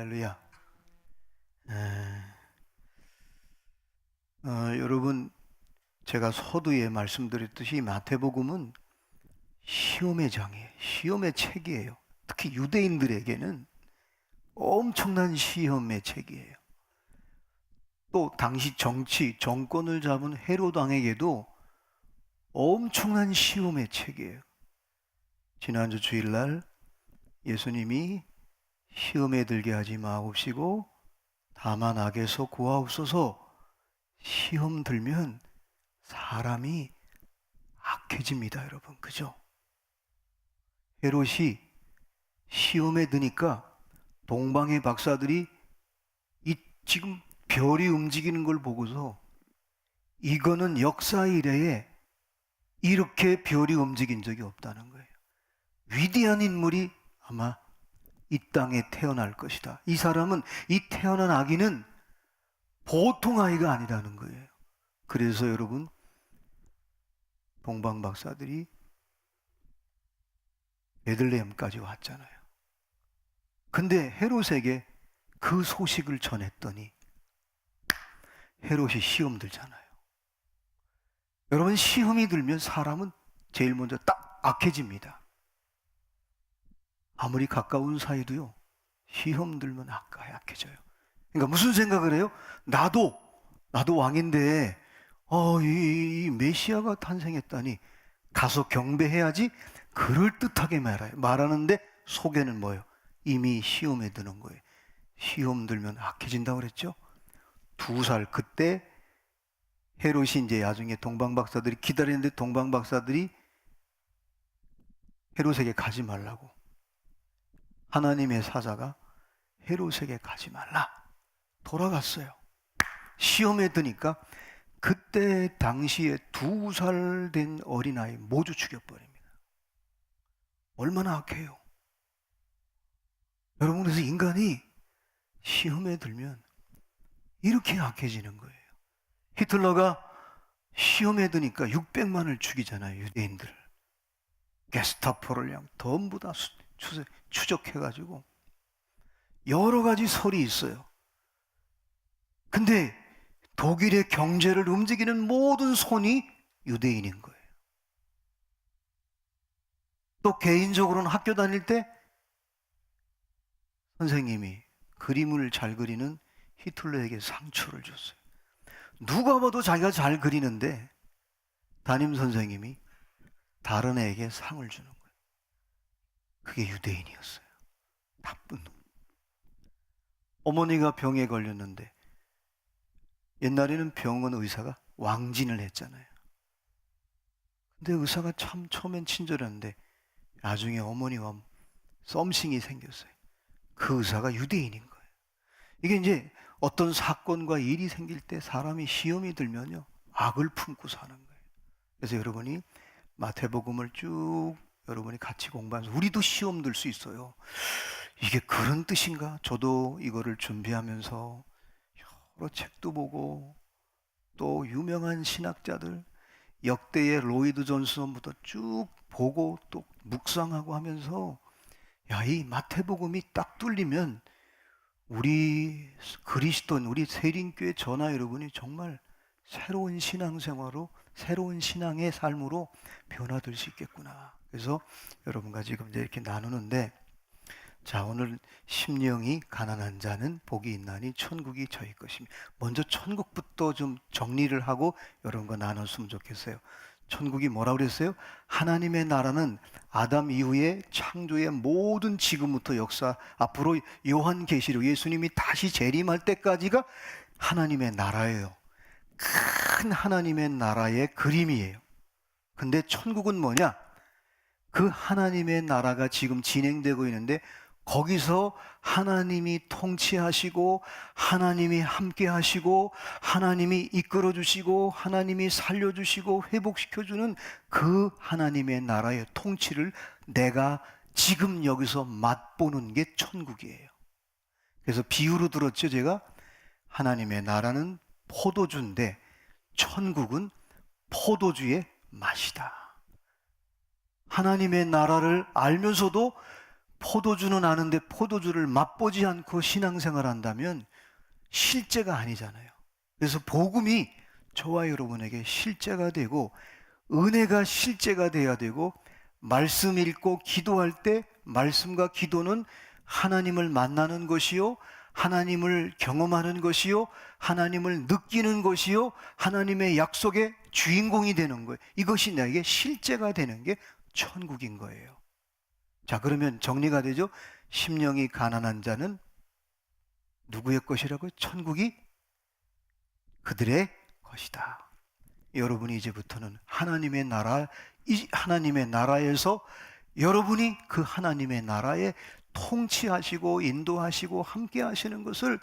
할렐루야. 여러분, 제가 서두에 말씀드렸듯이 마태복음은 시험의 장이에요. 시험의 책이에요. 특히 유대인들에게는 엄청난 시험의 책이에요. 또 당시 정권을 잡은 헤롯 왕에게도 엄청난 시험의 책이에요. 지난주 주일날 예수님이 시험에 들게 하지 마옵시고 다만 악에서 구하옵소서. 시험 들면 사람이 악해집니다, 여러분. 그죠? 헤롯이 시험에 드니까 동방의 박사들이 이 지금 별이 움직이는 걸 보고서 이거는 역사 이래에 이렇게 별이 움직인 적이 없다는 거예요. 위대한 인물이 아마 이 땅에 태어날 것이다. 이 사람은, 이 태어난 아기는 보통 아이가 아니라는 거예요. 그래서 여러분, 동방 박사들이 베들레헴까지 왔잖아요. 근데 헤롯에게 그 소식을 전했더니 헤롯이 시험 들잖아요. 여러분, 시험이 들면 사람은 제일 먼저 딱 악해집니다. 아무리 가까운 사이도요, 시험 들면 약해져요. 그러니까 무슨 생각을 해요? 나도 왕인데 이 메시아가 탄생했다니 가서 경배해야지. 그럴듯하게 말하는데 속에는 뭐예요? 이미 시험에 드는 거예요. 시험 들면 악해진다고 그랬죠? 2살 그때 헤롯이 이제 나중에 동방박사들이 기다리는데 동방박사들이 헤롯에게 가지 말라고, 하나님의 사자가 헤롯에게 가지 말라 돌아갔어요. 시험에 드니까 그때 당시에 2살 된 어린아이 모두 죽여버립니다. 얼마나 악해요. 여러분, 그래서 인간이 시험에 들면 이렇게 악해지는 거예요. 히틀러가 시험에 드니까 600만을 죽이잖아요, 유대인들. 게스타포를 그냥 전부 다 추적해가지고 여러 가지 설이 있어요. 근데 독일의 경제를 움직이는 모든 손이 유대인인 거예요. 또 개인적으로는 학교 다닐 때 선생님이 그림을 잘 그리는 히틀러에게 상처를 줬어요. 누가 봐도 자기가 잘 그리는데 담임 선생님이 다른 애에게 상을 주는 거예요. 그게 유대인이었어요. 나쁜 놈. 어머니가 병에 걸렸는데 옛날에는 병원 의사가 왕진을 했잖아요. 근데 의사가 참 처음엔 친절했는데 나중에 어머니와 썸씽이 생겼어요. 그 의사가 유대인인 거예요. 이게 이제 어떤 사건과 일이 생길 때 사람이 시험이 들면요, 악을 품고 사는 거예요. 그래서 여러분이 마태복음을 쭉 여러분이 같이 공부하면서 우리도 시험 들 수 있어요. 이게 그런 뜻인가? 저도 이거를 준비하면서 여러 책도 보고 또 유명한 신학자들, 역대의 로이드 존슨부터 쭉 보고 또 묵상하고 하면서 이 마태복음이 딱 뚫리면 우리 그리스도인, 우리 세린교회 전하 여러분이 정말 새로운 신앙생활로, 새로운 신앙의 삶으로 변화될 수 있겠구나. 그래서 여러분과 지금 이제 이렇게 나누는데, 자, 오늘 심령이 가난한 자는 복이 있나니 천국이 저희 것입니다. 먼저 천국부터 좀 정리를 하고 여러분과 나눴으면 좋겠어요. 천국이 뭐라고 그랬어요? 하나님의 나라는 아담 이후에 창조의 모든 지금부터 역사, 앞으로 요한계시록 예수님이 다시 재림할 때까지가 하나님의 나라예요. 큰 하나님의 나라의 그림이에요. 근데 천국은 뭐냐? 그 하나님의 나라가 지금 진행되고 있는데 거기서 하나님이 통치하시고 하나님이 함께 하시고 하나님이 이끌어 주시고 하나님이 살려주시고 회복시켜주는 그 하나님의 나라의 통치를 내가 지금 여기서 맛보는 게 천국이에요. 그래서 비유로 들었죠, 제가. 하나님의 나라는 포도주인데 천국은 포도주의 맛이다. 하나님의 나라를 알면서도 포도주는 아는데 포도주를 맛보지 않고 신앙생활 한다면 실제가 아니잖아요. 그래서 복음이 저와 여러분에게 실제가 되고 은혜가 실제가 돼야 되고 말씀 읽고 기도할 때 말씀과 기도는 하나님을 만나는 것이요 하나님을 경험하는 것이요 하나님을 느끼는 것이요 하나님의 약속의 주인공이 되는 거예요. 이것이 나에게 실제가 되는 게 천국인 거예요. 자, 그러면 정리가 되죠? 심령이 가난한 자는 누구의 것이라고요? 천국이 그들의 것이다. 여러분이 이제부터는 하나님의 나라, 이 하나님의 나라에서 여러분이 그 하나님의 나라에 통치하시고 인도하시고 함께 하시는 것을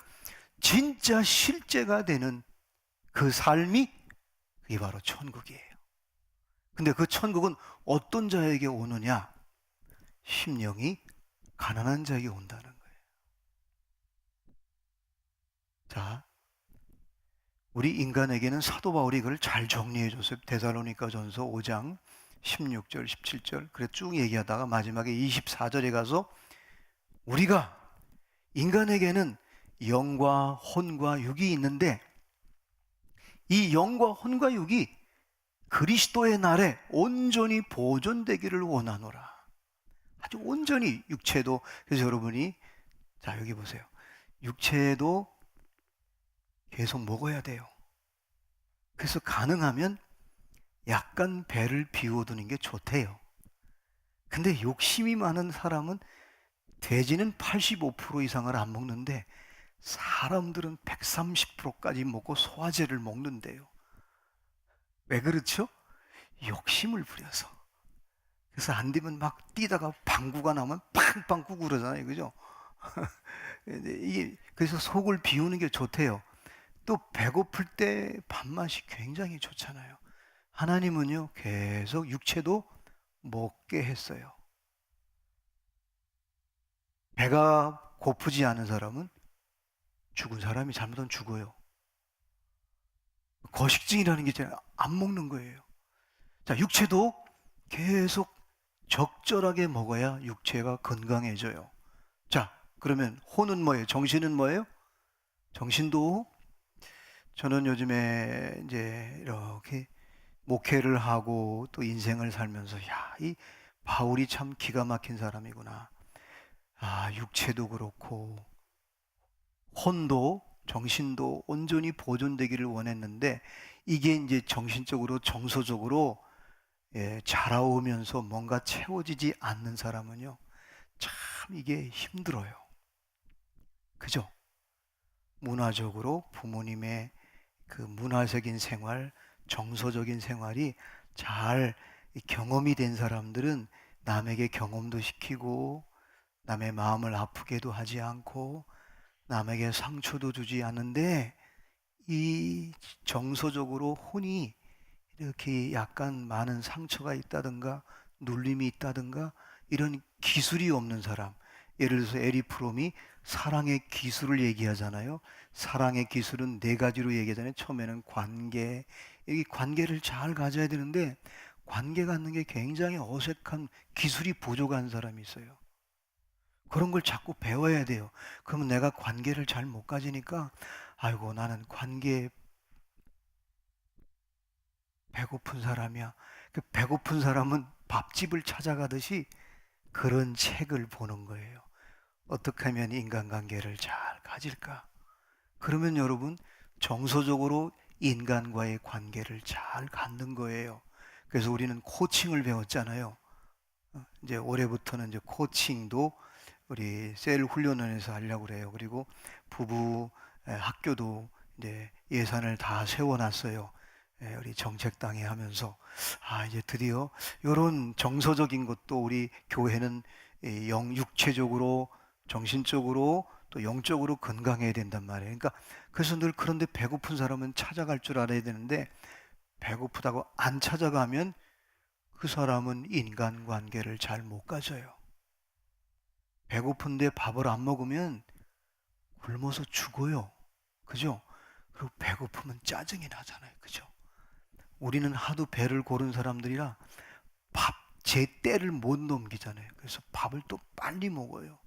진짜 실제가 되는 그 삶이 그게 바로 천국이에요. 근데 그 천국은 어떤 자에게 오느냐? 심령이 가난한 자에게 온다는 거예요. 자, 우리 인간에게는 사도 바울이 그걸 잘 정리해 줬어요. 데살로니가전서 5장 16절, 17절. 그래 쭉 얘기하다가 마지막에 24절에 가서 우리가 인간에게는 영과 혼과 육이 있는데 이 영과 혼과 육이 그리스도의 날에 온전히 보존되기를 원하노라. 아주 온전히 육체도. 그래서 여러분이 자 여기 보세요. 육체도 계속 먹어야 돼요. 그래서 가능하면 약간 배를 비워두는 게 좋대요. 근데 욕심이 많은 사람은 돼지는 85% 이상을 안 먹는데 사람들은 130%까지 먹고 소화제를 먹는데요. 왜 그렇죠? 욕심을 부려서. 그래서 안 되면 막 뛰다가 방구가 나면 팡팡 꾸고 그러잖아요. 그죠? 이게 그래서 속을 비우는 게 좋대요. 또 배고플 때 밥맛이 굉장히 좋잖아요. 하나님은요 계속 육체도 먹게 했어요. 배가 고프지 않은 사람은 죽은 사람이 잘못하면 죽어요. 거식증이라는 게 있잖아요. 안 먹는 거예요. 자, 육체도 계속 적절하게 먹어야 육체가 건강해져요. 자, 그러면 혼은 뭐예요? 정신은 뭐예요? 정신도 저는 요즘에 이제 이렇게 목회를 하고 또 인생을 살면서 야, 이 바울이 참 기가 막힌 사람이구나. 아, 육체도 그렇고 혼도 정신도 온전히 보존되기를 원했는데 이게 이제 정신적으로 정서적으로 자라오면서 뭔가 채워지지 않는 사람은요 참 이게 힘들어요. 그죠? 문화적으로 부모님의 그 문화적인 생활, 정서적인 생활이 잘 경험이 된 사람들은 남에게 경험도 시키고 남의 마음을 아프게도 하지 않고 남에게 상처도 주지 않는데 이 정서적으로 혼이 이렇게 약간 많은 상처가 있다든가 눌림이 있다든가 이런 기술이 없는 사람, 예를 들어서 에리 프롬이 사랑의 기술을 얘기하잖아요. 사랑의 기술은 네 가지로 얘기하잖아요. 처음에는 관계, 이 관계를 잘 가져야 되는데 관계 갖는 게 굉장히 어색한 기술이 부족한 사람이 있어요. 그런 걸 자꾸 배워야 돼요. 그러면 내가 관계를 잘 못 가지니까 아이고 나는 관계에 배고픈 사람이야. 그 배고픈 사람은 밥집을 찾아가듯이 그런 책을 보는 거예요. 어떻게 하면 인간관계를 잘 가질까? 그러면 여러분 정서적으로 인간과의 관계를 잘 갖는 거예요. 그래서 우리는 코칭을 배웠잖아요. 이제 올해부터는 이제 코칭도 우리 셀 훈련원에서 하려고 그래요. 그리고 부부 학교도 이제 예산을 다 세워놨어요. 우리 정책당에 하면서 이제 드디어 이런 정서적인 것도 우리 교회는 육체적으로 정신적으로 또 영적으로 건강해야 된단 말이에요. 그러니까 그래서 늘 그런데 배고픈 사람은 찾아갈 줄 알아야 되는데 배고프다고 안 찾아가면 그 사람은 인간관계를 잘 못 가져요. 배고픈데 밥을 안 먹으면 굶어서 죽어요. 그죠? 그리고 배고프면 짜증이 나잖아요. 그죠? 우리는 하도 배를 고른 사람들이라 밥 제 때를 못 넘기잖아요. 그래서 밥을 또 빨리 먹어요.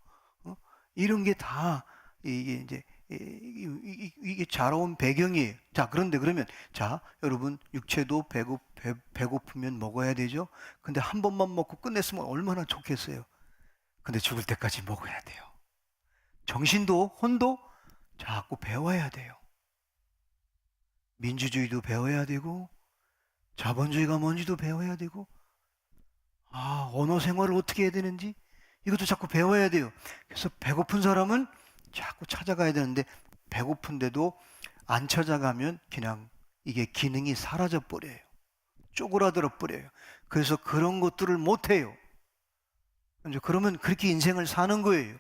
이런 게 다 이게 이제 이게 자라온 배경이에요. 자, 그런데 그러면 자, 여러분 육체도 배고프면 먹어야 되죠. 근데 한 번만 먹고 끝냈으면 얼마나 좋겠어요. 근데 죽을 때까지 먹어야 돼요. 정신도 혼도 자꾸 배워야 돼요. 민주주의도 배워야 되고 자본주의가 뭔지도 배워야 되고 언어 생활을 어떻게 해야 되는지 이것도 자꾸 배워야 돼요. 그래서 배고픈 사람은 자꾸 찾아가야 되는데 배고픈데도 안 찾아가면 그냥 이게 기능이 사라져 버려요. 쪼그라들어 버려요. 그래서 그런 것들을 못 해요. 그러면 그렇게 인생을 사는 거예요.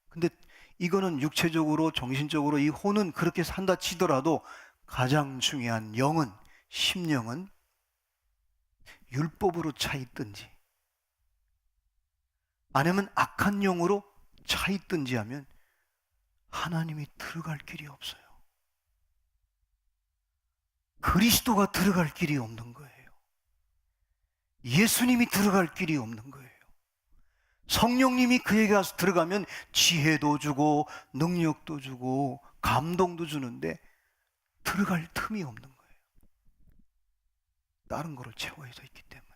근데 이거는 육체적으로 정신적으로 이 혼은 그렇게 산다 치더라도 가장 중요한 영은 심령은 율법으로 차 있든지 아니면 악한 영으로 차 있든지 하면 하나님이 들어갈 길이 없어요. 그리스도가 들어갈 길이 없는 거예요. 예수님이 들어갈 길이 없는 거예요. 성령님이 그에게 가서 들어가면 지혜도 주고 능력도 주고 감동도 주는데 들어갈 틈이 없는 거예요. 다른 거로 채워져 있기 때문에.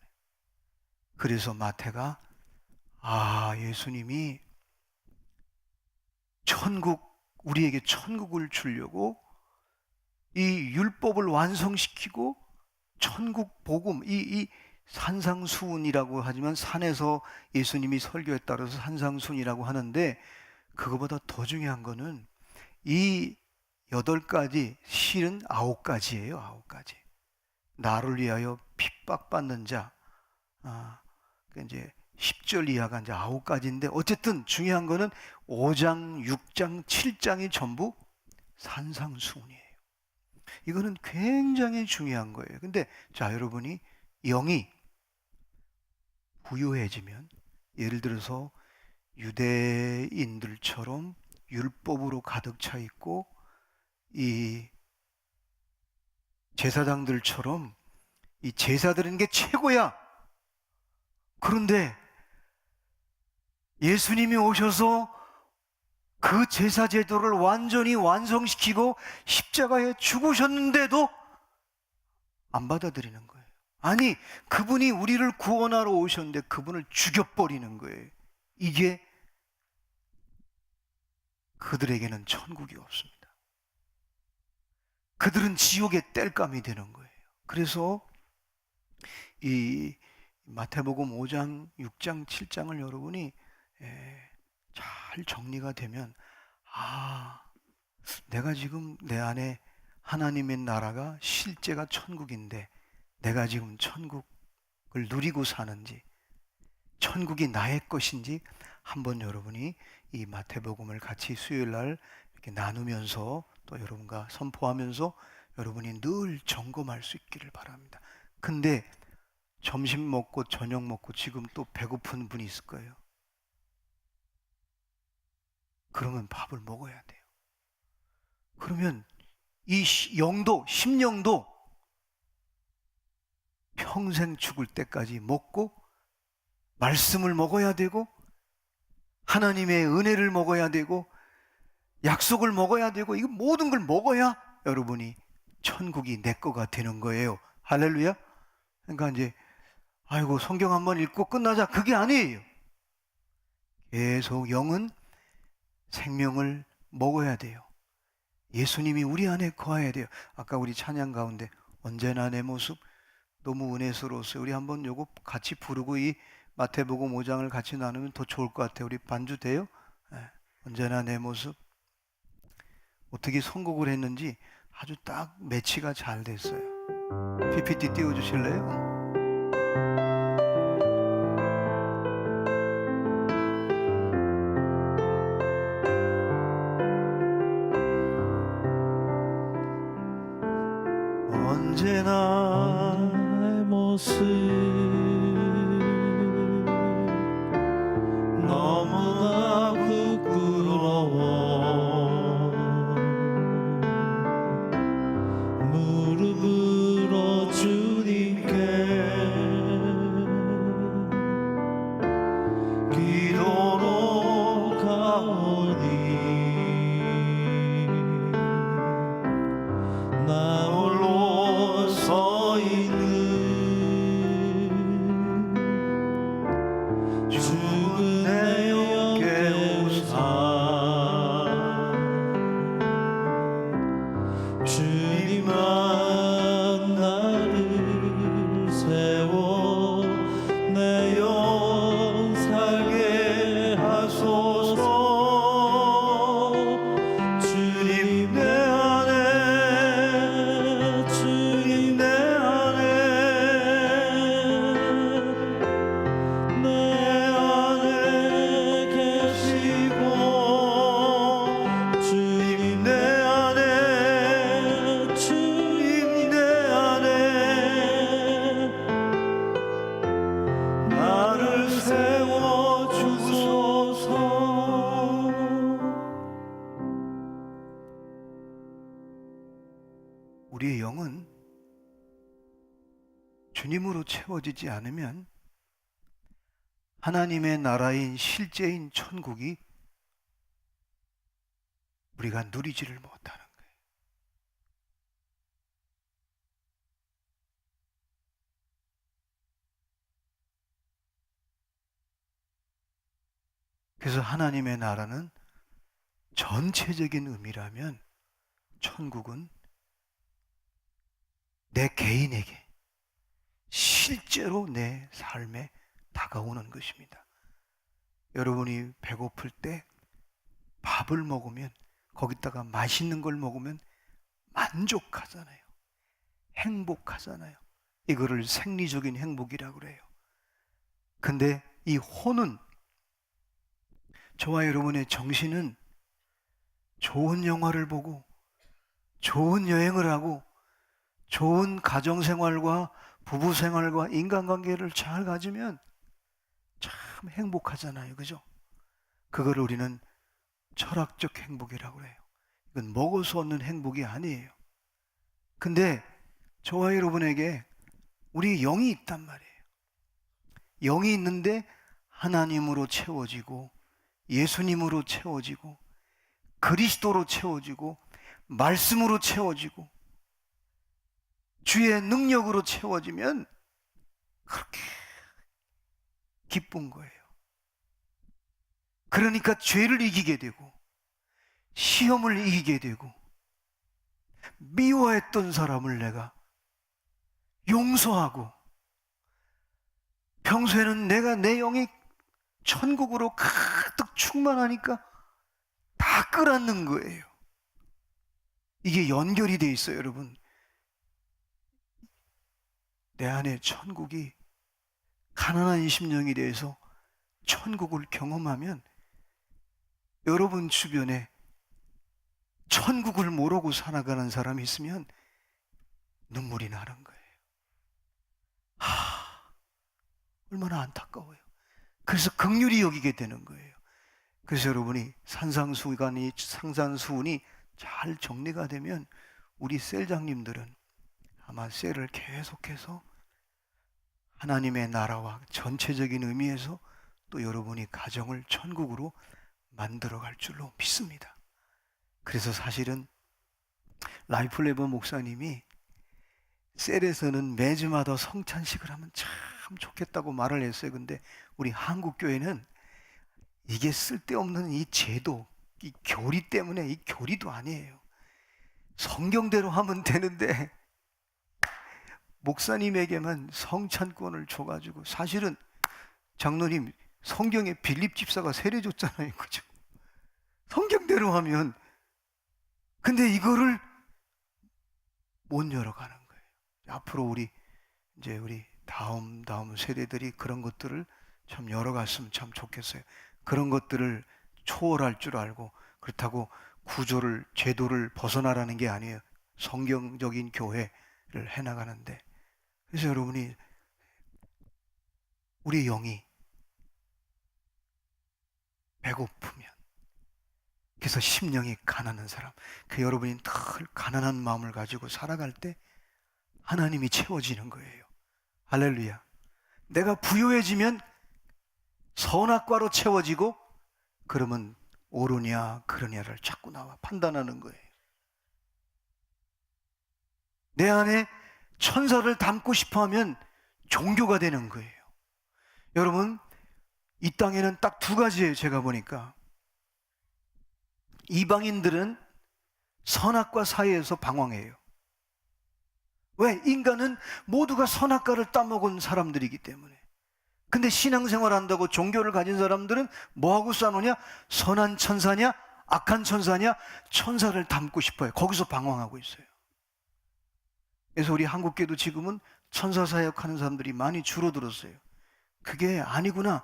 그래서 마태가 예수님이 우리에게 천국을 주려고 이 율법을 완성시키고 천국 복음, 이 산상수훈이라고 하지만 산에서 예수님이 설교에 따라서 산상수훈이라고 하는데 그거보다 더 중요한 거는 이 8가지, 실은 9가지예요. 9가지. 나를 위하여 핍박받는 자, 이제 10절 이하가 이제 9가지인데 어쨌든 중요한 거는 5장, 6장, 7장이 전부 산상수훈이에요. 이거는 굉장히 중요한 거예요. 근데 자, 여러분이 영이 부유해지면 예를 들어서 유대인들처럼 율법으로 가득 차 있고 이 제사장들처럼 이 제사 드리는 게 최고야. 그런데 예수님이 오셔서 그 제사 제도를 완전히 완성시키고 십자가에 죽으셨는데도 안 받아들이는 거예요. 아니, 그분이 우리를 구원하러 오셨는데 그분을 죽여버리는 거예요. 이게 그들에게는 천국이 없습니다. 그들은 지옥의 땔감이 되는 거예요. 그래서 이 마태복음 5장, 6장, 7장을 여러분이 잘 정리가 되면 내가 지금 내 안에 하나님의 나라가 실제가 천국인데 내가 지금 천국을 누리고 사는지 천국이 나의 것인지 한번 여러분이 이 마태복음을 같이 수요일 날 이렇게 나누면서 또 여러분과 선포하면서 여러분이 늘 점검할 수 있기를 바랍니다. 근데 점심 먹고 저녁 먹고 지금 또 배고픈 분이 있을 거예요. 그러면 밥을 먹어야 돼요. 그러면 이 영도, 심령도 평생 죽을 때까지 먹고 말씀을 먹어야 되고 하나님의 은혜를 먹어야 되고 약속을 먹어야 되고 이거 모든 걸 먹어야 여러분이 천국이 내 거가 되는 거예요. 할렐루야. 그러니까 이제 성경 한번 읽고 끝나자 그게 아니에요. 계속 영은 생명을 먹어야 돼요. 예수님이 우리 안에 거해야 돼요. 아까 우리 찬양 가운데 언제나 내 모습 너무 은혜스러웠어요. 우리 한번 요거 같이 부르고 이 마태복음 5장을 같이 나누면 더 좋을 것 같아요. 우리 반주 돼요? 언제나 내 모습. 어떻게 선곡을 했는지 아주 딱 매치가 잘 됐어요. PPT 띄워주실래요? 언제나 나의 모습 너무나 부끄러워 무릎으로 주님께 주님만 나를 세워 내 영혼 살게 하소서. 주님 내 안에, 주님 내 안에, 내 안에 계시고, 주님 내 안에, 주님 내 안에 나를 세워 주소서. 우리의 영은 주님으로 채워지지 않으면 하나님의 나라인 실제인 천국이 우리가 누리지를 못하는 거예요. 그래서 하나님의 나라는 전체적인 의미라면 천국은 내 개인에게 실제로 내 삶에 다가오는 것입니다. 여러분이 배고플 때 밥을 먹으면, 거기다가 맛있는 걸 먹으면 만족하잖아요. 행복하잖아요. 이거를 생리적인 행복이라고 그래요. 근데 이 혼은, 저와 여러분의 정신은 좋은 영화를 보고 좋은 여행을 하고 좋은 가정생활과 부부생활과 인간관계를 잘 가지면 참 행복하잖아요. 그죠? 그거를 우리는 철학적 행복이라고 해요. 이건 먹어서 얻는 행복이 아니에요. 근데 저와 여러분에게 우리 영이 있단 말이에요. 영이 있는데 하나님으로 채워지고 예수님으로 채워지고 그리스도로 채워지고 말씀으로 채워지고 주의 능력으로 채워지면 그렇게 기쁜 거예요. 그러니까 죄를 이기게 되고 시험을 이기게 되고 미워했던 사람을 내가 용서하고, 평소에는 내가 내 영이 천국으로 가득 충만하니까 다 끌어안는 거예요. 이게 연결이 돼 있어요, 여러분. 내 안에 천국이, 가난한 심령이 돼서 천국을 경험하면 여러분 주변에 천국을 모르고 살아가는 사람이 있으면 눈물이 나는 거예요. 얼마나 안타까워요. 그래서 긍휼히 여기게 되는 거예요. 그래서 여러분이 산상수훈이 잘 정리가 되면 우리 셀장님들은 아마 셀을 계속해서 하나님의 나라와 전체적인 의미에서 또 여러분이 가정을 천국으로 만들어갈 줄로 믿습니다. 그래서 사실은 라이플레버 목사님이 셀에서는 매주마다 성찬식을 하면 참 좋겠다고 말을 했어요. 근데 우리 한국교회는 이게 쓸데없는 이 제도, 이 교리 때문에, 이 교리도 아니에요. 성경대로 하면 되는데 목사님에게만 성찬권을 줘가지고, 사실은 장로님 성경에 빌립 집사가 세례 줬잖아요. 그죠? 성경대로 하면. 근데 이거를 못 열어가는 거예요. 앞으로 우리 다음 세대들이 그런 것들을 참 열어갔으면 참 좋겠어요. 그런 것들을 초월할 줄 알고, 그렇다고 구조를, 제도를 벗어나라는 게 아니에요. 성경적인 교회를 해나가는데. 그래서 여러분이, 우리 영이 배고프면, 그래서 심령이 가난한 사람, 그 여러분이 늘 가난한 마음을 가지고 살아갈 때 하나님이 채워지는 거예요. 할렐루야. 내가 부유해지면 선악과로 채워지고, 그러면 옳으냐 그러냐를 자꾸 나와 판단하는 거예요. 내 안에 천사를 담고 싶어하면 종교가 되는 거예요. 여러분, 이 땅에는 딱 두 가지예요. 제가 보니까 이방인들은 선악과 사이에서 방황해요. 왜? 인간은 모두가 선악과를 따먹은 사람들이기 때문에. 근데 신앙생활 한다고 종교를 가진 사람들은 뭐하고 싸우냐? 선한 천사냐? 악한 천사냐? 천사를 닮고 싶어요. 거기서 방황하고 있어요. 그래서 우리 한국교도 지금은 천사 사역하는 사람들이 많이 줄어들었어요. 그게 아니구나.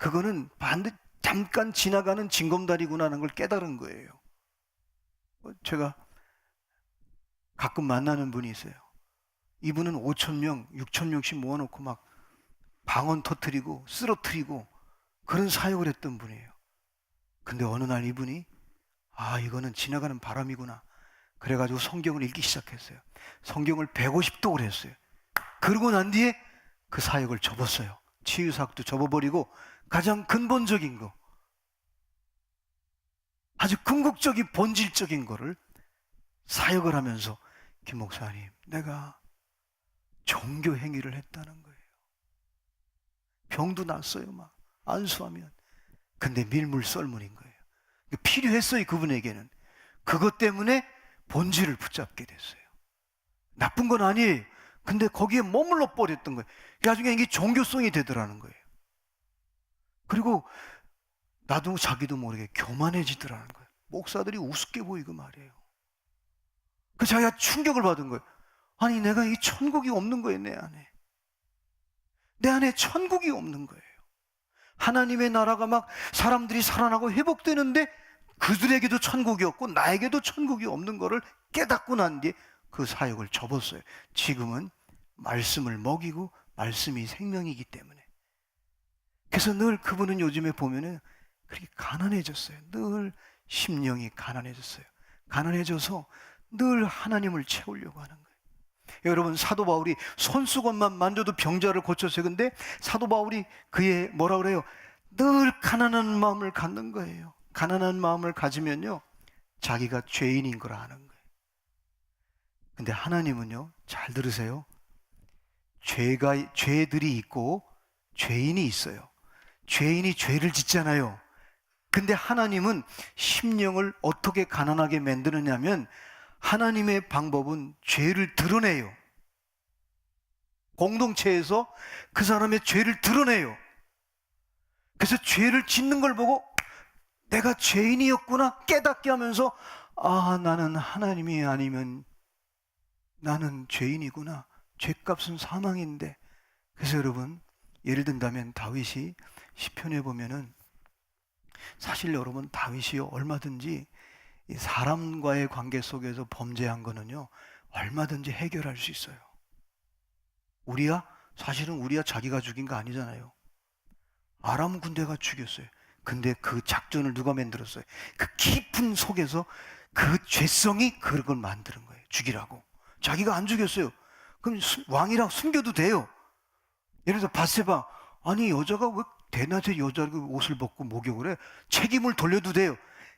그거는 잠깐 지나가는 징검다리구나 하는 걸 깨달은 거예요. 제가 가끔 만나는 분이 있어요. 이분은 5,000명, 6,000명씩 모아놓고 막 방언 터뜨리고 쓰러뜨리고 그런 사역을 했던 분이에요. 근데 어느 날 이분이 이거는 지나가는 바람이구나. 그래가지고 성경을 읽기 시작했어요. 성경을 150독을 했어요. 그러고 난 뒤에 그 사역을 접었어요. 치유사역도 접어버리고 가장 근본적인 거, 아주 궁극적인 본질적인 거를 사역을 하면서 김 목사님, 내가 종교 행위를 했다는 거예요. 병도 났어요. 막 안수하면. 근데 밀물 썰물인 거예요. 필요했어요. 그분에게는. 그것 때문에 본질을 붙잡게 됐어요. 나쁜 건 아니에요. 근데 거기에 머물러 버렸던 거예요. 나중에 이게 종교성이 되더라는 거예요. 그리고 나도 자기도 모르게 교만해지더라는 거예요. 목사들이 우습게 보이고 말이에요. 그 자기가 충격을 받은 거예요. 아니, 내가 이 천국이 없는 거예요. 내 안에. 내 안에 천국이 없는 거예요. 하나님의 나라가 막 사람들이 살아나고 회복되는데 그들에게도 천국이 없고 나에게도 천국이 없는 거를 깨닫고 난 뒤에 그 사역을 접었어요. 지금은 말씀을 먹이고 말씀이 생명이기 때문에. 그래서 늘 그분은 요즘에 보면은 그렇게 가난해졌어요. 늘 심령이 가난해졌어요. 가난해져서 늘 하나님을 채우려고 하는 거예요. 여러분, 사도 바울이 손수건만 만져도 병자를 고쳤어요. 근데 사도 바울이 그의 뭐라 그래요? 늘 가난한 마음을 갖는 거예요. 가난한 마음을 가지면요, 자기가 죄인인 걸 아는 거예요. 근데 하나님은요, 잘 들으세요. 죄들이 있고 죄인이 있어요. 죄인이 죄를 짓잖아요. 근데 하나님은 심령을 어떻게 가난하게 만드느냐면 하나님의 방법은 죄를 드러내요. 공동체에서 그 사람의 죄를 드러내요. 그래서 죄를 짓는 걸 보고 내가 죄인이었구나 깨닫게 하면서 나는 하나님이 아니면 나는 죄인이구나. 죄값은 사망인데. 그래서 여러분, 예를 든다면 다윗이 시편에 보면은 사실 여러분, 다윗이요 얼마든지 사람과의 관계 속에서 범죄한 거는요 얼마든지 해결할 수 있어요. 사실은 우리야 자기가 죽인 거 아니잖아요. 아람 군대가 죽였어요. 근데 그 작전을 누가 만들었어요? 그 깊은 속에서 그 죄성이 그걸 만드는 거예요. 죽이라고. 자기가 안 죽였어요. 그럼 왕이랑 숨겨도 돼요. 예를 들어 바세바, 아니 여자가 왜 대낮에 여자 옷을 벗고 목욕을 해? 책임을 돌려도 돼요.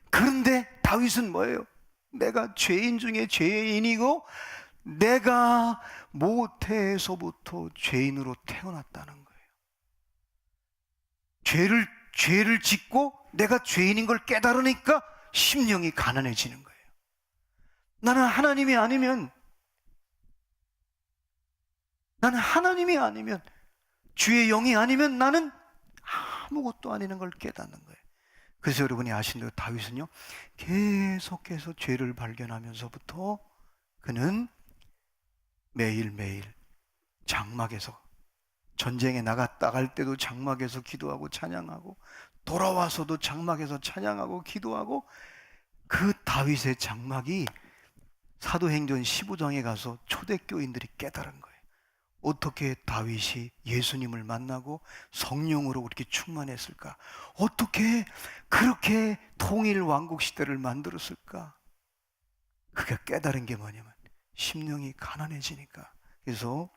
그런데 다윗은 뭐예요? 내가 죄인 중에 죄인이고 내가 모태에서부터 죄인으로 태어났다는 거예요. 죄를 짓고 내가 죄인인 걸 깨달으니까 심령이 가난해지는 거예요. 나는 하나님이 아니면 주의 영이 아니면 나는 아무것도 아니는 걸 깨닫는 거예요. 그래서 여러분이 아신 대로 다윗은요 계속해서 죄를 발견하면서부터 그는 매일매일 장막에서 전쟁에 나갈 때도 장막에서 기도하고 찬양하고 돌아와서도 장막에서 찬양하고 기도하고 그 다윗의 장막이 사도행전 15장에 가서 초대교인들이 깨달은 거예요. 어떻게 다윗이 예수님을 만나고 성령으로 그렇게 충만했을까? 어떻게 그렇게 통일 왕국 시대를 만들었을까? 그게 깨달은 게 뭐냐면 심령이 가난해지니까. 그래서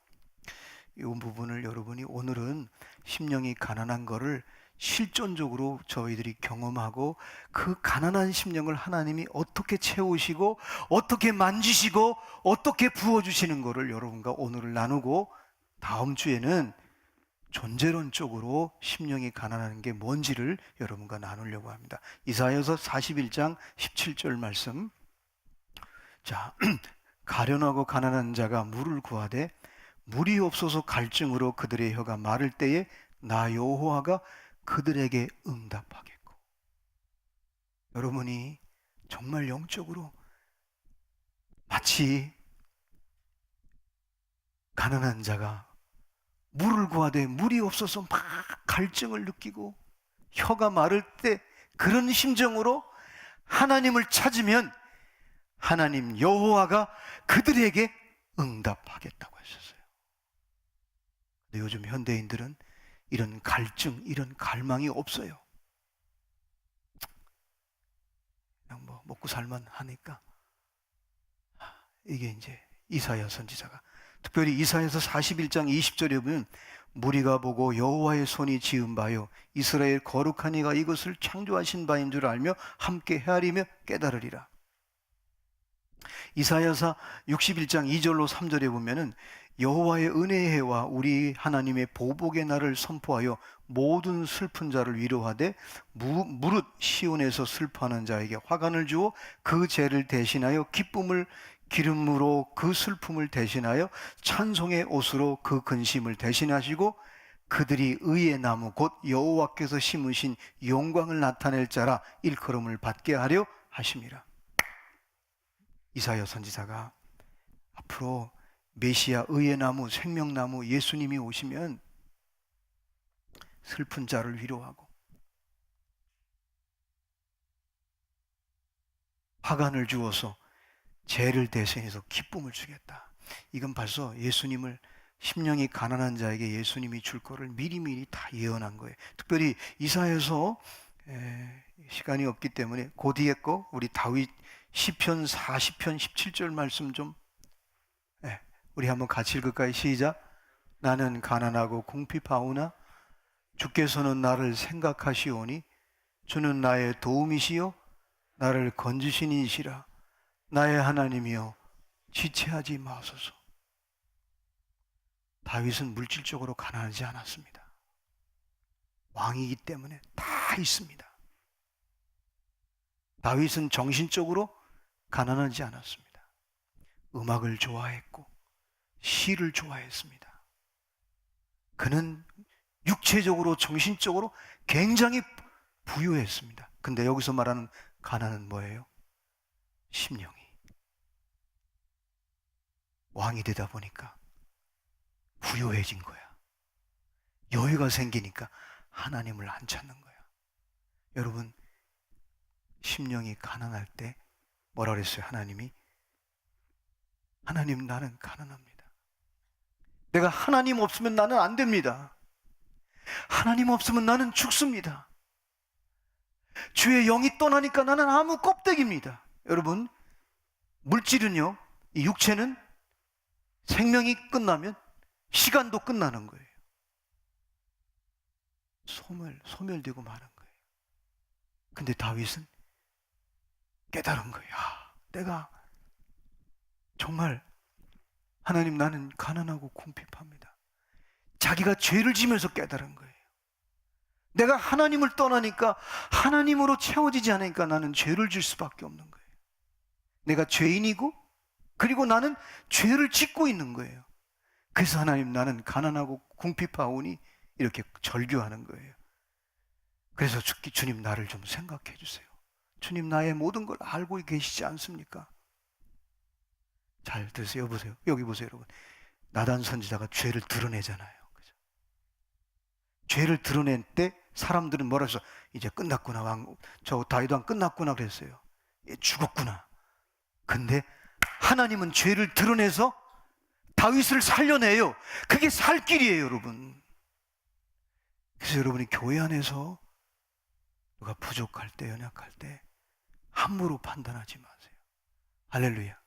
이 부분을 여러분이 오늘은 심령이 가난한 거를 실존적으로 저희들이 경험하고 그 가난한 심령을 하나님이 어떻게 채우시고 어떻게 만지시고 어떻게 부어주시는 거를 여러분과 오늘을 나누고 다음 주에는 존재론적으로 심령이 가난한 게 뭔지를 여러분과 나누려고 합니다. 이사야서 41장 17절 말씀 자, 가련하고 가난한 자가 물을 구하되 물이 없어서 갈증으로 그들의 혀가 마를 때에 나 여호와가 그들에게 응답하겠고. 여러분이 정말 영적으로 마치 가난한 자가 물을 구하되 물이 없어서 막 갈증을 느끼고 혀가 마를 때 그런 심정으로 하나님을 찾으면 하나님 여호와가 그들에게 응답하겠다고 하셨어요. 근데 요즘 현대인들은 이런 갈증, 이런 갈망이 없어요. 그냥 뭐 먹고 살만 하니까. 이게 이제 이사야 선지자가, 특별히 이사야서 41장 20절에 보면 무리가 보고 여호와의 손이 지은 바요 이스라엘 거룩한 이가 이것을 창조하신 바인 줄 알며 함께 헤아리며 깨달으리라. 이사야서 61장 2절로 3절에 보면은 여호와의 은혜의 해와 우리 하나님의 보복의 날을 선포하여 모든 슬픈 자를 위로하되 무릇 시온에서 슬퍼하는 자에게 화관을 주어 그 죄를 대신하여 기쁨을 기름으로 그 슬픔을 대신하여 찬송의 옷으로 그 근심을 대신하시고 그들이 의의 나무 곧 여호와께서 심으신 영광을 나타낼 자라 일컬음을 받게 하려 하심이라. 이사야 선지자가 앞으로 메시아 의의 나무 생명나무 예수님이 오시면 슬픈 자를 위로하고 화관을 주어서 죄를 대신해서 기쁨을 주겠다. 이건 벌써 예수님을 심령이 가난한 자에게 예수님이 줄 거를 미리미리 다 예언한 거예요. 특별히 이사야서 시간이 없기 때문에 그 뒤에 거 우리 다윗 시편 40편 17절 말씀 좀 우리 한번 같이 읽을까요? 시작. 나는 가난하고 궁핍하오나 주께서는 나를 생각하시오니 주는 나의 도움이시요 나를 건지신 이시라. 나의 하나님이여 지체하지 마소서. 다윗은 물질적으로 가난하지 않았습니다. 왕이기 때문에 다 있습니다. 다윗은 정신적으로 가난하지 않았습니다. 음악을 좋아했고 시를 좋아했습니다. 그는 육체적으로 정신적으로 굉장히 부유했습니다. 근데 여기서 말하는 가난은 뭐예요? 심령이. 왕이 되다 보니까 부유해진 거야. 여유가 생기니까 하나님을 안 찾는 거야. 여러분, 심령이 가난할 때 뭐라 그랬어요? 하나님이 하나님 나는 가난합니다. 내가 하나님 없으면 나는 안 됩니다. 하나님 없으면 나는 죽습니다. 주의 영이 떠나니까 나는 아무 껍데기입니다. 여러분, 물질은요, 이 육체는 생명이 끝나면 시간도 끝나는 거예요. 소멸되고 마는 거예요. 근데 다윗은 깨달은 거예요. 내가 정말 하나님 나는 가난하고 궁핍합니다. 자기가 죄를 지면서 깨달은 거예요. 내가 하나님을 떠나니까 하나님으로 채워지지 않으니까 나는 죄를 질 수밖에 없는 거예요. 내가 죄인이고 그리고 나는 죄를 짓고 있는 거예요. 그래서 하나님 나는 가난하고 궁핍하오니 이렇게 절규하는 거예요. 그래서 주님 나를 좀 생각해 주세요. 주님 나의 모든 걸 알고 계시지 않습니까? 잘 들으세요. 보세요. 여기 보세요, 여러분. 나단 선지자가 죄를 드러내잖아요. 그죠? 죄를 드러낸 때 사람들은 뭐라 해서 이제 끝났구나. 저 다윗 왕 끝났구나 그랬어요. 죽었구나. 근데 하나님은 죄를 드러내서 다윗을 살려내요. 그게 살 길이에요, 여러분. 그래서 여러분이 교회 안에서 누가 부족할 때, 연약할 때 함부로 판단하지 마세요. 할렐루야.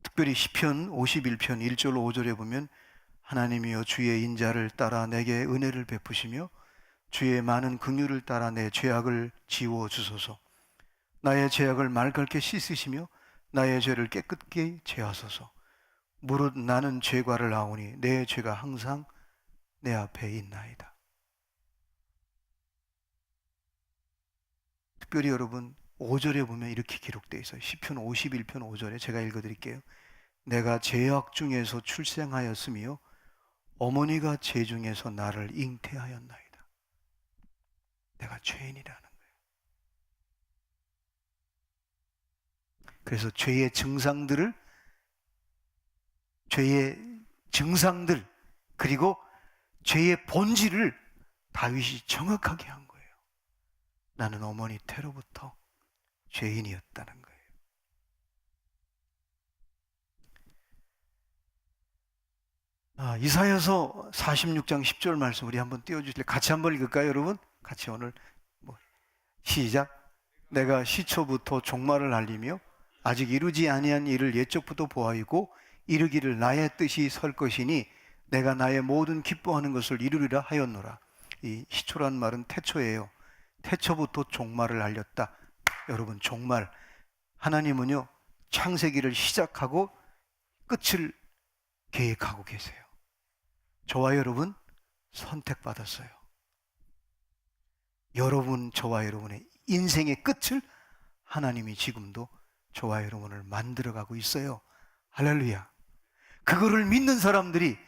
특별히 시편 51편 1절 5절에 보면 하나님이여 주의 인자를 따라 내게 은혜를 베푸시며 주의 많은 긍휼을 따라 내 죄악을 지워 주소서. 나의 죄악을 맑게 씻으시며 나의 죄를 깨끗게 제하소서. 무릇 나는 죄과를 아오니 내 죄가 항상 내 앞에 있나이다. 특별히 여러분 5절에 보면 이렇게 기록되어 있어요. 시편 51편 5절에 제가 읽어드릴게요. 내가 죄악 중에서 출생하였으며 어머니가 죄 중에서 나를 잉태하였나이다. 내가 죄인이라는 거예요. 그래서 죄의 증상들 그리고 죄의 본질을 다윗이 정확하게 한 거예요. 나는 어머니 태로부터 죄인이었다는 거예요. 이사야서 46장 10절 말씀 우리 한번 띄워주실래요? 같이 한번 읽을까요, 여러분? 같이 오늘 시작. 내가 시초부터 종말을 알리며 아직 이루지 아니한 일을 옛적부터 보아이고 이르기를 나의 뜻이 설 것이니 내가 나의 모든 기뻐하는 것을 이루리라 하였노라. 이 시초란 말은 태초예요. 태초부터 종말을 알렸다. 여러분, 종말, 하나님은요 창세기를 시작하고 끝을 계획하고 계세요. 저와 여러분 선택받았어요. 저와 여러분의 인생의 끝을 하나님이 지금도 저와 여러분을 만들어가고 있어요. 할렐루야. 그거를 믿는 사람들이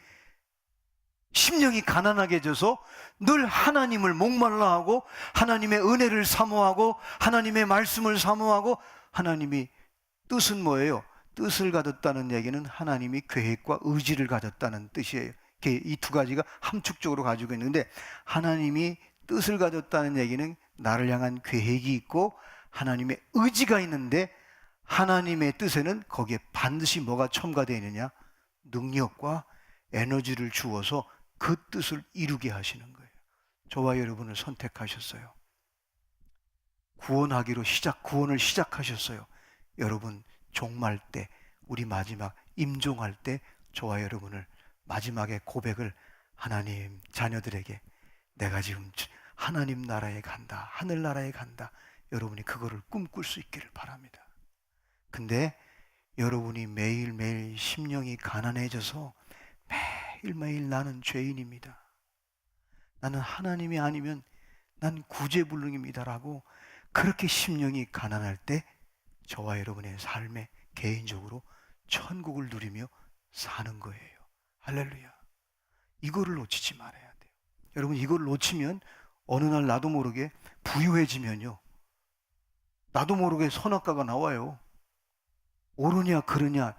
심령이 가난하게져서 늘 하나님을 목말라하고 하나님의 은혜를 사모하고 하나님의 말씀을 사모하고 하나님이 뜻은 뭐예요? 뜻을 가졌다는 얘기는 하나님이 계획과 의지를 가졌다는 뜻이에요. 이 두 가지가 함축적으로 가지고 있는데 하나님이 뜻을 가졌다는 얘기는 나를 향한 계획이 있고 하나님의 의지가 있는데 하나님의 뜻에는 거기에 반드시 뭐가 첨가되어 있느냐? 능력과 에너지를 주어서 그 뜻을 이루게 하시는 거예요. 저와 여러분을 선택하셨어요. 구원을 시작하셨어요. 여러분 종말 때, 우리 마지막 임종할 때 저와 여러분을 마지막에 고백을 하나님 자녀들에게 내가 지금 하나님 나라에 간다, 하늘나라에 간다. 여러분이 그거를 꿈꿀 수 있기를 바랍니다. 근데 여러분이 매일매일 심령이 가난해져서 매일매일 나는 죄인입니다, 나는 하나님이 아니면 난 구제불능입니다라고 그렇게 심령이 가난할 때 저와 여러분의 삶에 개인적으로 천국을 누리며 사는 거예요. 할렐루야. 이거를 놓치지 말아야 돼요. 여러분 이걸 놓치면 어느 날 나도 모르게 부유해지면요 나도 모르게 선악과가 나와요. 옳으냐 그르냐,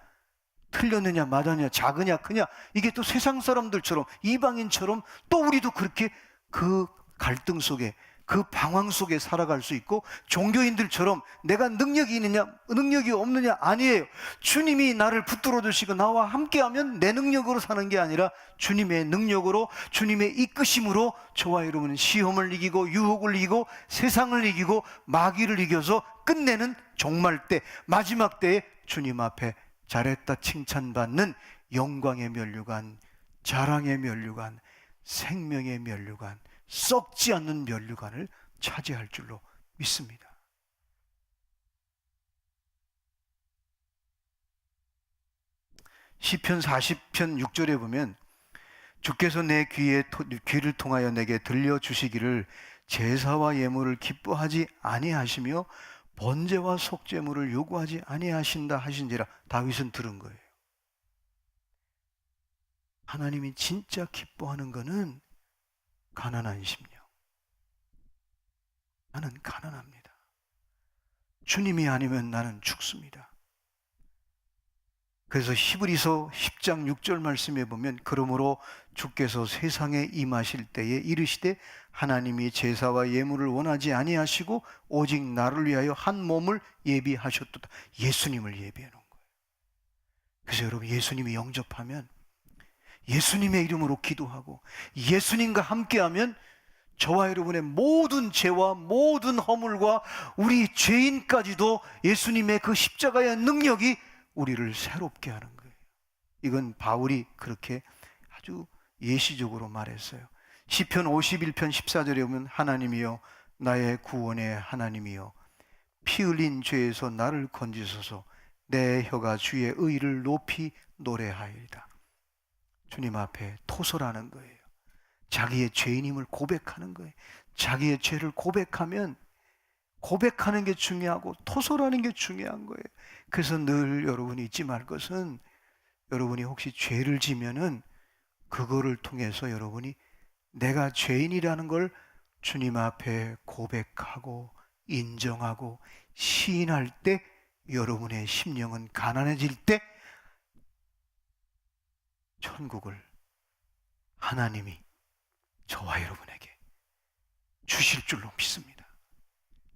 틀렸느냐 맞았냐, 작으냐 크냐, 이게 또 세상 사람들처럼 이방인처럼 또 우리도 그렇게 그 갈등 속에 그 방황 속에 살아갈 수 있고, 종교인들처럼 내가 능력이 있느냐 능력이 없느냐 아니에요. 주님이 나를 붙들어 주시고 나와 함께하면 내 능력으로 사는 게 아니라 주님의 능력으로, 주님의 이끄심으로 저와 여러분은 시험을 이기고 유혹을 이기고 세상을 이기고 마귀를 이겨서 끝내는 종말 때, 마지막 때에 주님 앞에 잘했다 칭찬받는 영광의 면류관, 자랑의 면류관, 생명의 면류관, 썩지 않는 면류관을 차지할 줄로 믿습니다. 시편 40편 6절에 보면 주께서 내 귀를 통하여 내게 들려주시기를 제사와 예물을 기뻐하지 아니하시며 번제와 속죄물을 요구하지 아니하신다 하신지라. 다윗은 들은 거예요. 하나님이 진짜 기뻐하는 거는 가난한 심령. 나는 가난합니다. 주님이 아니면 나는 죽습니다. 그래서 히브리서 10장 6절 말씀에 보면 그러므로 주께서 세상에 임하실 때에 이르시되 하나님이 제사와 예물을 원하지 아니하시고 오직 나를 위하여 한 몸을 예비하셨도다. 예수님을 예비해 놓은 거예요. 그래서 여러분 예수님이 영접하면, 예수님의 이름으로 기도하고 예수님과 함께하면 저와 여러분의 모든 죄와 모든 허물과 우리 죄인까지도 예수님의 그 십자가의 능력이 우리를 새롭게 하는 거예요. 이건 바울이 그렇게 아주 예시적으로 말했어요. 시편 51편 14절에 보면 하나님이여 나의 구원의 하나님이여 피 흘린 죄에서 나를 건지소서. 내 혀가 주의 의를 높이 노래하리이다. 주님 앞에 토설하는 거예요. 자기의 죄인임을 고백하는 거예요. 자기의 죄를 고백하면 고백하는 게 중요하고 토설하는 게 중요한 거예요. 그래서 늘 여러분이 잊지 말 것은, 여러분이 혹시 죄를 지면은 그거를 통해서 여러분이 내가 죄인이라는 걸 주님 앞에 고백하고 인정하고 시인할 때, 여러분의 심령은 가난해질 때 천국을 하나님이 저와 여러분에게 주실 줄로 믿습니다.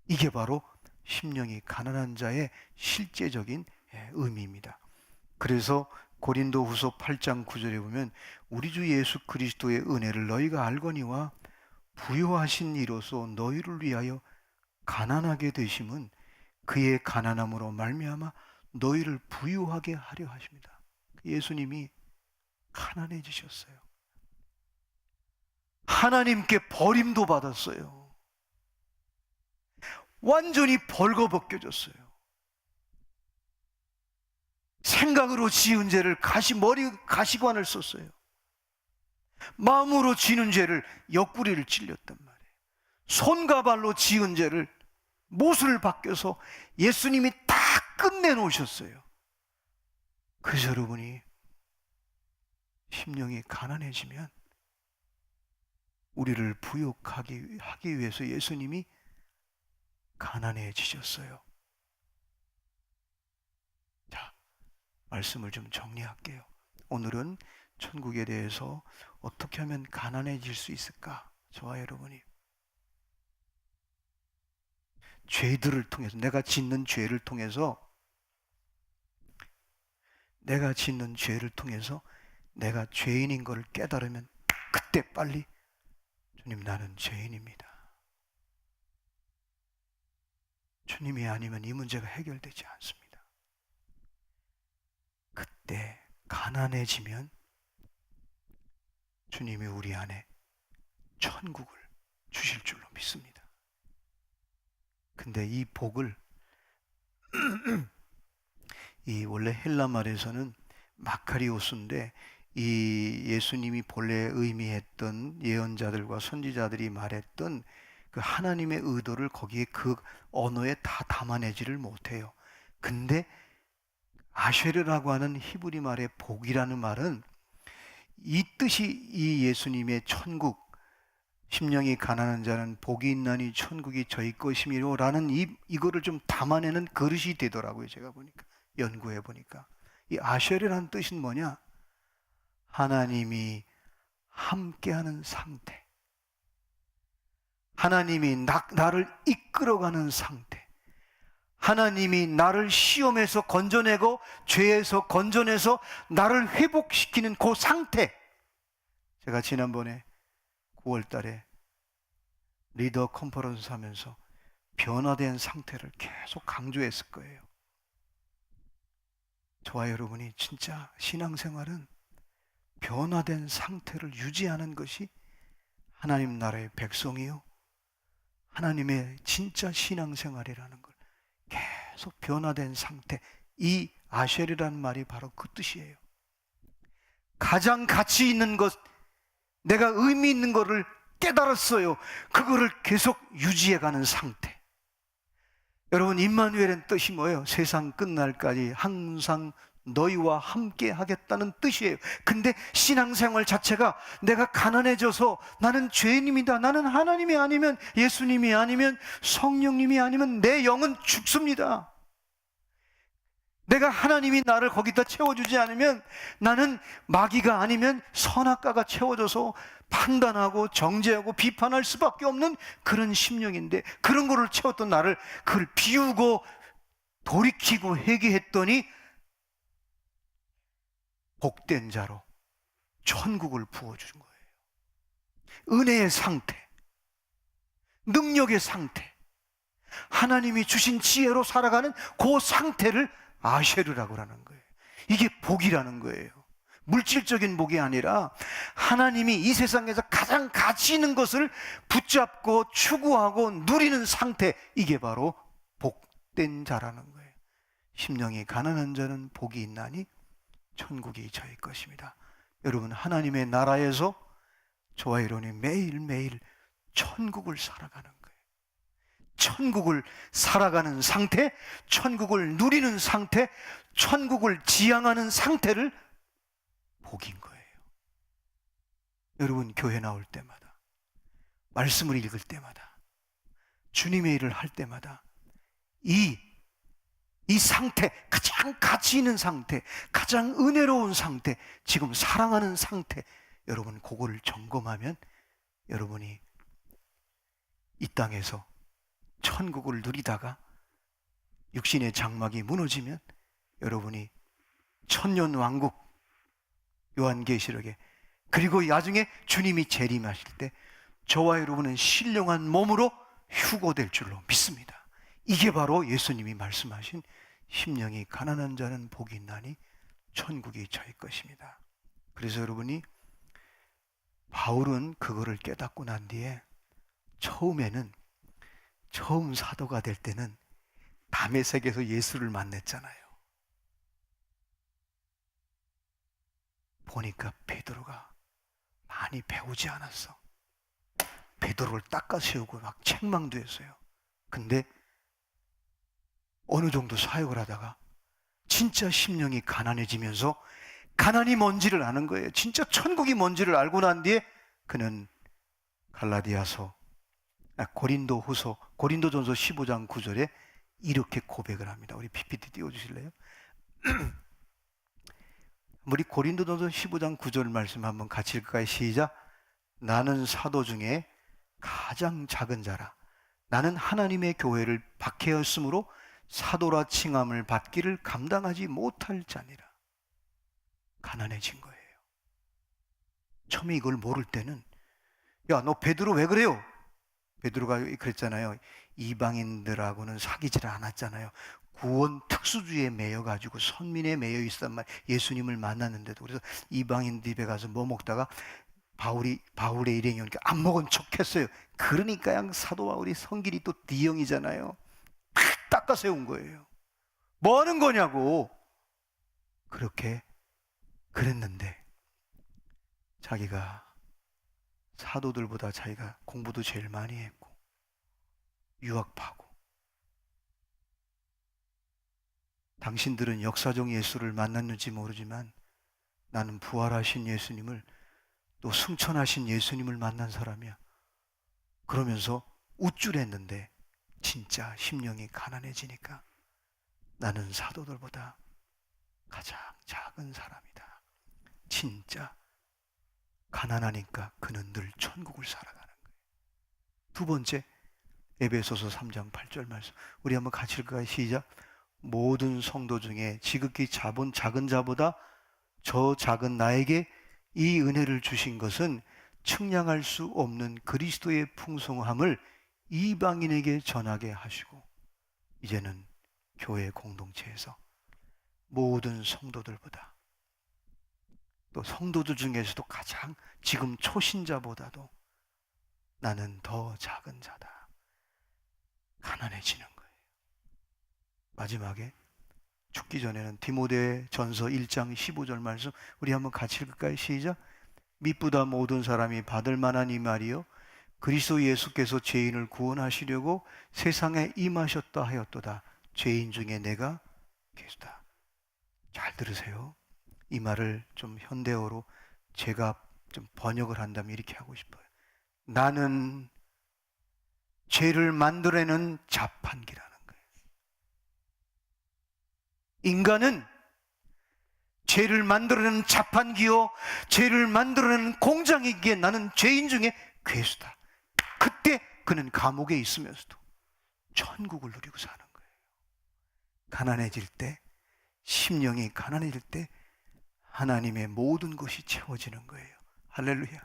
이게 바로 심령이 가난한 자의 실제적인 의미입니다. 그래서 고린도후서 8장 9절에 보면 우리 주 예수 그리스도의 은혜를 너희가 알거니와 부요하신 이로써 너희를 위하여 가난하게 되심은 그의 가난함으로 말미암아 너희를 부유하게 하려 하십니다. 예수님이 가난해지셨어요. 하나님께 버림도 받았어요. 완전히 벌거벗겨졌어요. 생각으로 지은 죄를 가시관을 썼어요. 마음으로 지는 죄를 옆구리를 찔렸단 말이에요. 손과 발로 지은 죄를 못을 박혀서 예수님이 다 끝내놓으셨어요. 그래서 여러분이 심령이 가난해지면 우리를 부욕하기 위해서 예수님이 가난해지셨어요. 자, 말씀을 좀 정리할게요. 오늘은 천국에 대해서 어떻게 하면 가난해질 수 있을까? 저와 여러분이 죄들을 통해서, 내가 짓는 죄를 통해서 내가 죄인인 것을 깨달으면 그때 빨리 주님, 나는 죄인입니다. 주님이 아니면 이 문제가 해결되지 않습니다. 그때 가난해지면 주님이 우리 안에 천국을 주실 줄로 믿습니다. 근데 이 복을 이 원래 헬라 말에서는 마카리오스인데, 이 예수님이 본래 의미했던 예언자들과 선지자들이 말했던 그 하나님의 의도를 거기에 그 언어에 다 담아내지를 못해요. 근데 아쉐르라고 하는 히브리 말의 복이라는 말은 이 뜻이, 이 예수님의 천국, 심령이 가난한 자는 복이 있나니 천국이 저희 것이미로 라는 이거를 좀 담아내는 그릇이 되더라고요. 제가 보니까, 연구해 보니까. 이 아쉐르라는 뜻은 뭐냐? 하나님이 함께하는 상태, 하나님이 나를 이끌어가는 상태, 하나님이 나를 시험에서 건져내고 죄에서 건져내서 나를 회복시키는 그 상태. 제가 지난번에 9월 달에 리더 컨퍼런스 하면서 변화된 상태를 계속 강조했을 거예요. 저와 여러분이 진짜 신앙생활은 변화된 상태를 유지하는 것이 하나님 나라의 백성이요, 하나님의 진짜 신앙생활이라는 걸, 계속 변화된 상태. 이 아쉘이라는 말이 바로 그 뜻이에요. 가장 가치 있는 것, 내가 의미 있는 것을 깨달았어요. 그거를 계속 유지해가는 상태. 여러분, 임마누엘의 뜻이 뭐예요? 세상 끝날까지 항상 너희와 함께 하겠다는 뜻이에요. 근데 신앙생활 자체가 내가 가난해져서 나는 죄인입니다, 나는 하나님이 아니면, 예수님이 아니면, 성령님이 아니면 내 영은 죽습니다. 내가 하나님이 나를 거기다 채워주지 않으면 나는 마귀가 아니면 선악과가 채워져서 판단하고 정죄하고 비판할 수밖에 없는 그런 심령인데, 그런 거를 채웠던 나를, 그걸 비우고 돌이키고 회개했더니 복된 자로 천국을 부어주는 거예요. 은혜의 상태, 능력의 상태, 하나님이 주신 지혜로 살아가는 그 상태를 아쉐르라고 하는 거예요. 이게 복이라는 거예요. 물질적인 복이 아니라 하나님이 이 세상에서 가장 가치 있는 것을 붙잡고 추구하고 누리는 상태, 이게 바로 복된 자라는 거예요. 심령이 가난한 자는 복이 있나니 천국이 저희 것입니다. 여러분, 하나님의 나라에서 저와 여러분이 매일매일 천국을 살아가는 거예요. 천국을 살아가는 상태, 천국을 누리는 상태, 천국을 지향하는 상태를 복인 거예요. 여러분, 교회 나올 때마다, 말씀을 읽을 때마다, 주님의 일을 할 때마다 이 상태, 가장 가치 있는 상태, 가장 은혜로운 상태, 지금 사랑하는 상태, 여러분 그거를 점검하면 여러분이 이 땅에서 천국을 누리다가 육신의 장막이 무너지면 여러분이 천년왕국, 요한계시록에, 그리고 나중에 주님이 재림하실 때 저와 여러분은 신령한 몸으로 휴거될 줄로 믿습니다. 이게 바로 예수님이 말씀하신 심령이 가난한 자는 복이 있나니 천국이 저희 것입니다. 그래서 여러분이, 바울은 그거를 깨닫고 난 뒤에 처음 사도가 될 때는 다메섹에서 예수를 만났잖아요. 보니까 베드로가 많이 배우지 않았어. 베드로를 닦아 세우고 막 책망도 했어요. 근데 어느 정도 사역을 하다가 진짜 심령이 가난해지면서 가난이 뭔지를 아는 거예요. 진짜 천국이 뭔지를 알고 난 뒤에 그는 고린도전서 15장 9절에 이렇게 고백을 합니다. 우리 PPT 띄워주실래요? 우리 고린도전서 15장 9절 말씀 한번 같이 읽을까요? 시작. 나는 사도 중에 가장 작은 자라. 나는 하나님의 교회를 박해하였으므로 사도라 칭함을 받기를 감당하지 못할 자니라. 가난해진 거예요. 처음에 이걸 모를 때는, 야, 너 베드로 왜 그래요? 베드로가 그랬잖아요. 이방인들하고는 사귀질 않았잖아요. 구원 특수주의에 매여가지고 선민에 매여 있었단 말이에요. 예수님을 만났는데도. 그래서 이방인 집에 가서 뭐 먹다가 바울의 일행이 오니까 안 먹은 척 했어요. 그러니까 사도 바울이 성길이 또 D형이잖아요. 탁 닦아 세운 거예요. 뭐 하는 거냐고. 그렇게 그랬는데 자기가 사도들보다 자기가 공부도 제일 많이 했고 유학파고, 당신들은 역사적 예수를 만났는지 모르지만 나는 부활하신 예수님을, 또 승천하신 예수님을 만난 사람이야. 그러면서 우쭐했는데 진짜 심령이 가난해지니까 나는 사도들보다 가장 작은 사람이다. 진짜 가난하니까 그는 늘 천국을 살아가는 거예요. 두 번째, 에베소서 3장 8절 말씀, 우리 한번 같이 읽을까요? 시작. 모든 성도 중에 지극히 작은 자보다 저 작은 나에게 이 은혜를 주신 것은 측량할 수 없는 그리스도의 풍성함을 이방인에게 전하게 하시고, 이제는 교회 공동체에서 모든 성도들보다, 또 성도들 중에서도 가장 지금 초신자보다도 나는 더 작은 자다. 가난해지는 거예요. 마지막에 죽기 전에는 디모데전서 1장 15절 말씀, 우리 한번 같이 읽을까요? 시작. 미쁘다 모든 사람이 받을 만한 이 말이요 그리스도 예수께서 죄인을 구원하시려고 세상에 임하셨다 하였도다. 죄인 중에 내가 계수다. 잘 들으세요. 이 말을 좀 현대어로 제가 좀 번역을 한다면 이렇게 하고 싶어요. 나는 죄를 만들어내는 자판기라는 거예요. 인간은 죄를 만들어내는 자판기요, 죄를 만들어내는 공장이기에 나는 죄인 중에 괴수다. 그때 그는 감옥에 있으면서도 천국을 누리고 사는 거예요. 가난해질 때, 심령이 가난해질 때 하나님의 모든 것이 채워지는 거예요. 할렐루야.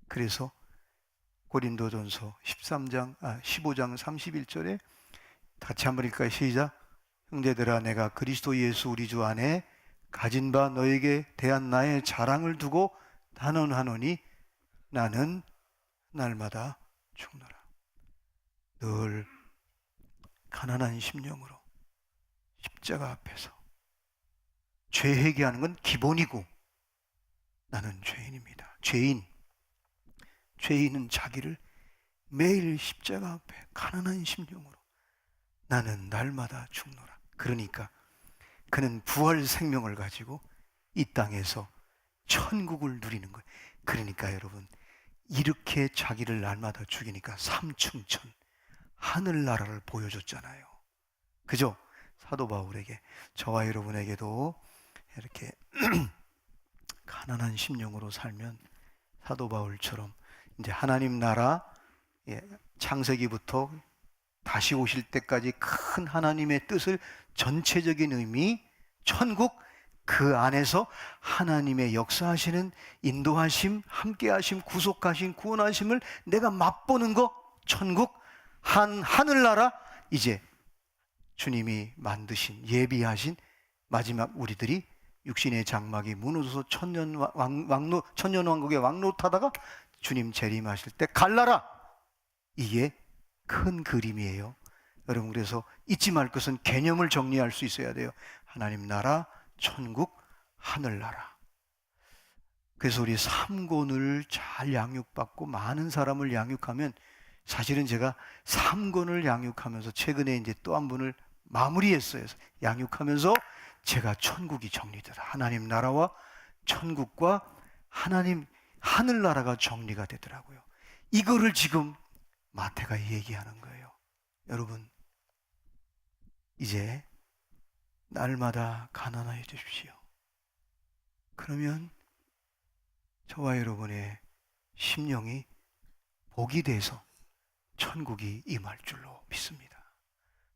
그래서 고린도전서 15장 31절에 같이 한번 읽을까요? 시작. 형제들아, 내가 그리스도 예수 우리 주 안에 가진 바 너에게 대한 나의 자랑을 두고 단언하노니 나는 날마다 죽노라. 늘 가난한 심령으로 십자가 앞에서 죄 회개하는 건 기본이고, 나는 죄인입니다. 죄인은 자기를 매일 십자가 앞에 가난한 심령으로 나는 날마다 죽노라. 그러니까 그는 부활 생명을 가지고 이 땅에서 천국을 누리는 거예요. 그러니까 여러분, 이렇게 자기를 날마다 죽이니까 삼층천 하늘나라를 보여줬잖아요. 그죠? 사도 바울에게, 저와 여러분에게도 이렇게 가난한 심령으로 살면 사도 바울처럼 이제 하나님 나라, 창세기부터 다시 오실 때까지 큰 하나님의 뜻을, 전체적인 의미, 천국, 그 안에서 하나님의 역사하시는 인도하심, 함께하심, 구속하심, 구원하심을 내가 맛보는 거, 천국, 하늘나라, 이제 주님이 만드신, 예비하신 마지막 우리들이 육신의 장막이 무너져서 천년왕국의 왕노릇하다가 주님 재림하실 때 갈나라, 이게 큰 그림이에요. 여러분, 그래서 잊지 말 것은 개념을 정리할 수 있어야 돼요. 하나님 나라, 천국, 하늘나라. 그래서 우리 삼권을 잘 양육받고 많은 사람을 양육하면, 사실은 제가 삼권을 양육하면서 최근에 이제 또 한 분을 마무리했어요. 양육하면서 제가 천국이 정리되다. 하나님 나라와 천국과 하나님 하늘나라가 정리가 되더라고요. 이거를 지금 마태가 얘기하는 거예요. 여러분, 이제 날마다 가난하여 주십시오. 그러면 저와 여러분의 심령이 복이 돼서 천국이 임할 줄로 믿습니다.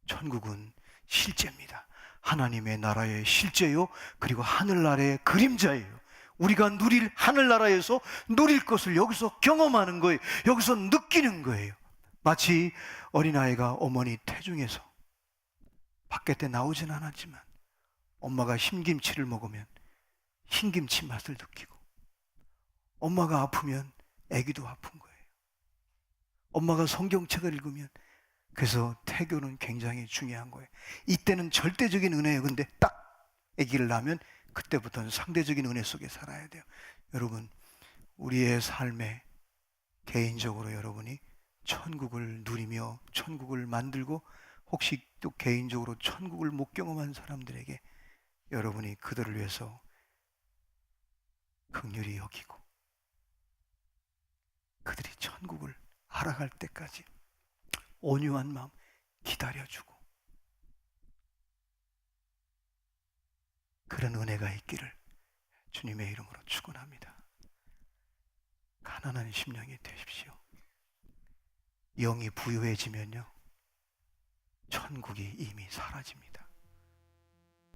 천국은 실제입니다. 하나님의 나라의 실제요, 그리고 하늘나라의 그림자예요. 우리가 누릴 하늘나라에서 누릴 것을 여기서 경험하는 거예요. 여기서 느끼는 거예요. 마치 어린아이가 어머니 태중에서 밖에 나오진 않았지만 엄마가 흰김치를 먹으면 흰김치 맛을 느끼고, 엄마가 아프면 아기도 아픈 거예요. 엄마가 성경책을 읽으면, 그래서 태교는 굉장히 중요한 거예요. 이때는 절대적인 은혜예요. 근데 딱 아기를 낳으면 그때부터는 상대적인 은혜 속에 살아야 돼요. 여러분, 우리의 삶에 개인적으로 여러분이 천국을 누리며 천국을 만들고, 혹시 또 개인적으로 천국을 못 경험한 사람들에게 여러분이 그들을 위해서 긍휼히 여기고 그들이 천국을 알아갈 때까지 온유한 마음 기다려주고, 그런 은혜가 있기를 주님의 이름으로 축원합니다. 가난한 심령이 되십시오. 영이 부유해지면요, 천국이 이미 사라집니다.